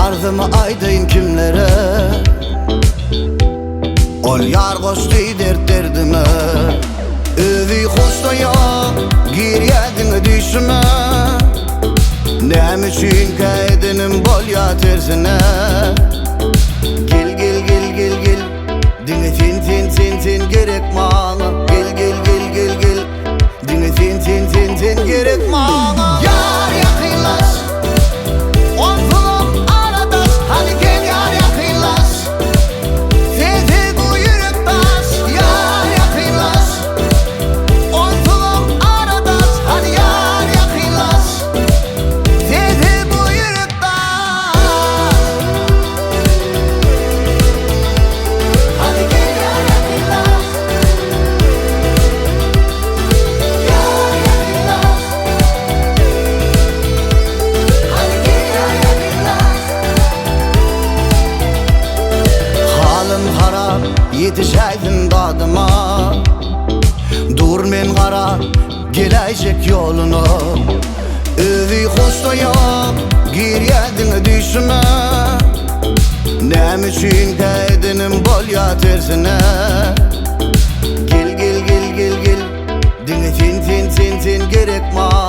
Arzımı aydayım kimlere, ol yar koştu dertlerime. Övi hoşta yok, giryedin düşüme. Nem için kaydinim bol ya tersine. Gel gel gel gel gel, dine tin tin tin tin gerek bana. Gel gel gel gel gel, dine tin tin tin tin gerek bana. Yar yakınlaş, omzum aradaş. Hadi gel yar yakınlaş, seni bu yürek taş. Yar yakınlaş, omzum aradaş. Hadi yar yakınlaş, seni bu yürek taş. Hadi gel yar yakınlaş, yar yakınlaş. Hadi gel yar yakınlaş. Halim harap, yetişeydim dadıma. Dur men qarab, gelecek yolunu. Övi hoşta yok, giryedin düşüme. Nem için kaydinim bol ya tersine. Gel gel gel gel gel, dine tin tin tin tin gerek ma.